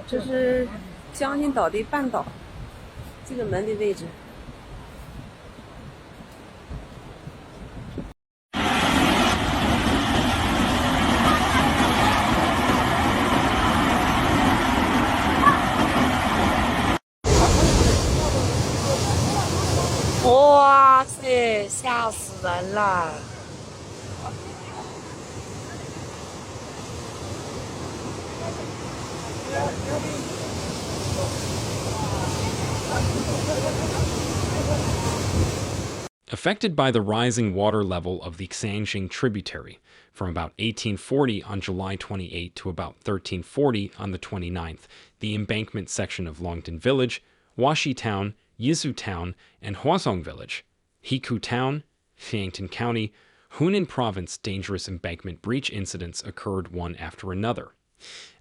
这是江心岛的半岛，这个门的位置。哇塞，吓死人了！Affected by the rising water level of the Xiangxi tributary from about 1840 on July 28 to about 1340 on the 29th, the embankment section of Xiangtan Village, Huazhong Town, Hekou Town, and Huazhong Village, Hekou Town, Xiangtan County, Hunan Province dangerous embankment breach incidents occurred one after another.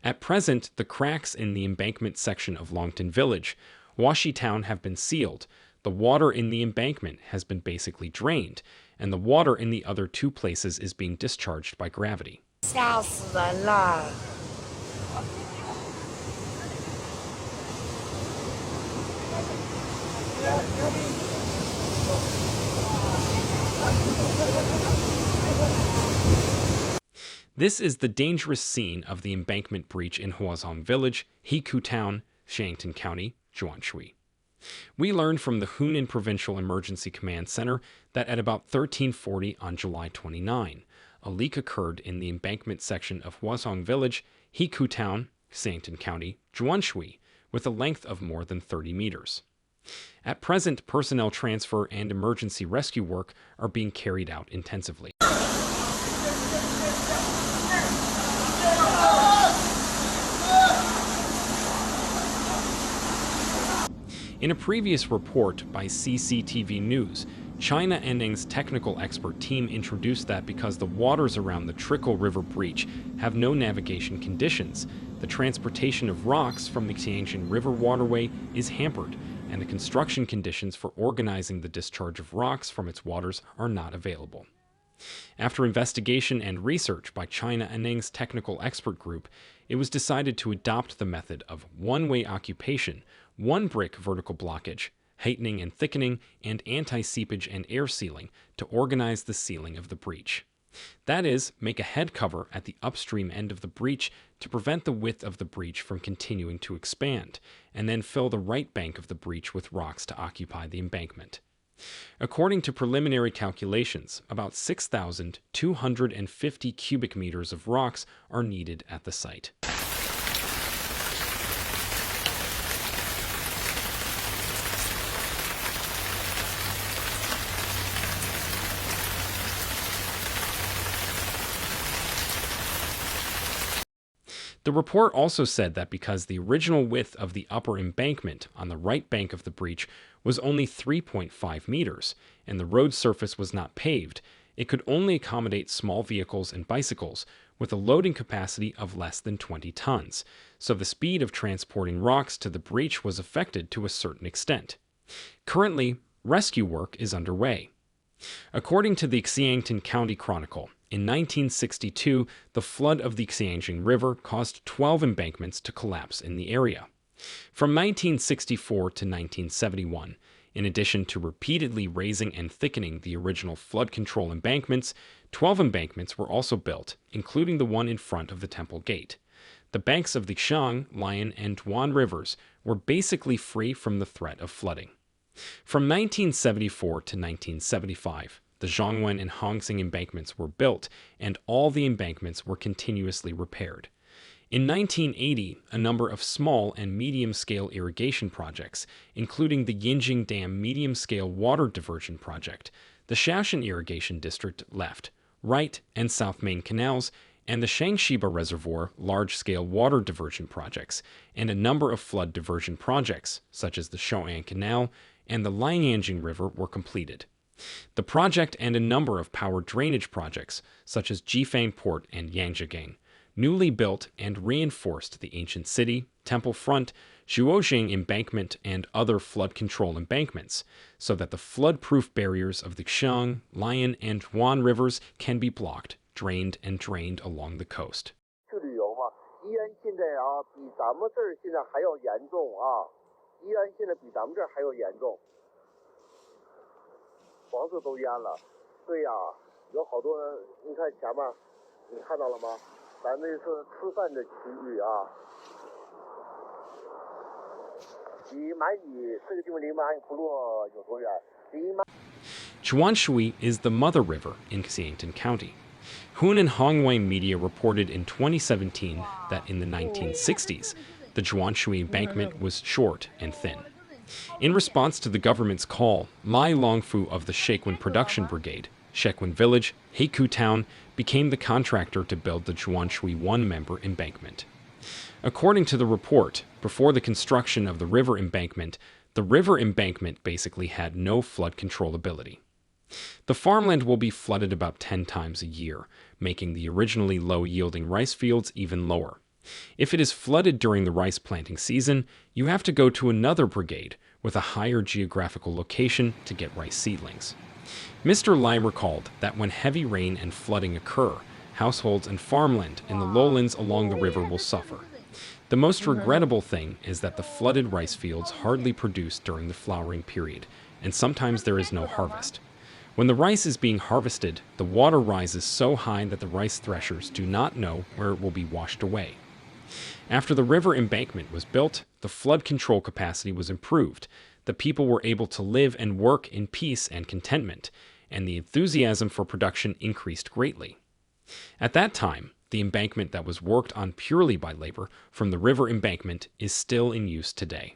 At present, the cracks in the embankment section of Xiangtan Village, Huazhong Town have been sealed. The water in the embankment has been basically drained, and the water in the other two places is being discharged by gravity. 吓死人了！ This is the dangerous scene of the embankment breach in Huazhong Village, Hekou Town, Xiangtan County, Juanshui. We learned from the Hunan Provincial Emergency Command Center that at about 1340 on July 29, a leak occurred in the embankment section of Huazhong Village, Hekou Town, Xiangtan County, Juanshui, with a length of more than 30 meters. At present, personnel transfer and emergency rescue work are being carried out intensively. In a previous report by CCTV News, China Anning's technical expert team introduced that because the waters around the Trickle River breach have no navigation conditions, the transportation of rocks from the Xiangxi River waterway is hampered, and the construction conditions for organizing the discharge of rocks from its waters are not available. After investigation and research by China Anning's technical expert group, it was decided to adopt the method of one-way occupation, one-brick vertical blockage, heightening and thickening, and anti-seepage and air sealing to organize the sealing of the breach. That is, make a head cover at the upstream end of the breach to prevent the width of the breach from continuing to expand, and then fill the right bank of the breach with rocks to occupy the embankment. According to preliminary calculations, about 6,250 cubic meters of rocks are needed at the site. The report also said that because the original width of the upper embankment on the right bank of the breach was only 3.5 meters, and the road surface was not paved, it could only accommodate small vehicles and bicycles with a loading capacity of less than 20 tons, so the speed of transporting rocks to the breach was affected to a certain extent. Currently, rescue work is underway. According to the Xiangtan County Chronicle, in 1962, the flood of the Xiangxi River caused 12 embankments to collapse in the area. From 1964 to 1971, in addition to repeatedly raising and thickening the original flood control embankments, 12 embankments were also built, including the one in front of the Temple Gate. The banks of the Xiang, Lion, and Duan rivers were basically free from the threat of flooding. From 1974 to 1975, the Zhongwen and Hongxing embankments were built, and all the embankments were continuously repaired. In 1980, a number of small and medium-scale irrigation projects, including the Yinjing Dam medium-scale water diversion project, the Shaoshan Irrigation District left, right, and south main canals, and the Shangshiba Reservoir large-scale water diversion projects, and a number of flood diversion projects, such as the Shoan Canal and the Lianjing River, were completed. The project and a number of power drainage projects, such as Jifang Port and Yangjigang, newly built and reinforced the ancient city, temple front, Zhuozheng embankment, and other flood control embankments, so that the flood-proof barriers of the Xiang, Lion, and Huan rivers can be blocked, drained, and drained along the coast. 去旅游嘛，西安现在比咱们这儿现在还要严重啊！依然现在比咱们这儿还要严重，房子都淹了。对呀，有好多人，你看前面，你看到了吗？咱这是吃饭的区域啊，离满语这个地方离满语部落有多远？离满。 Juanshui is the mother river in Xiangtan County. Hunan Hongwei media reported in 2017 that in the 1960s, the Juanshui embankment was short and thin. In response to the government's call, Lai Longfu of the Shequan Production Brigade, Shequan Village, Hekou Town, became the contractor to build the Juanshui one-member embankment. According to the report, before the construction of the river embankment basically had no flood control ability. The farmland will be flooded about 10 times a year, making the originally low-yielding rice fields even lower. If it is flooded during the rice planting season, you have to go to another brigade with a higher geographical location to get rice seedlings. Mr. Lai recalled that when heavy rain and flooding occur, households and farmland in the lowlands along the river will suffer. The most regrettable thing is that the flooded rice fields hardly produce during the flowering period, and sometimes there is no harvest. When the rice is being harvested, the water rises so high that the rice threshers do not know where it will be washed away. After the river embankment was built, the flood control capacity was improved, the people were able to live and work in peace and contentment, and the enthusiasm for production increased greatly. At that time, the embankment that was worked on purely by labor from the river embankment is still in use today.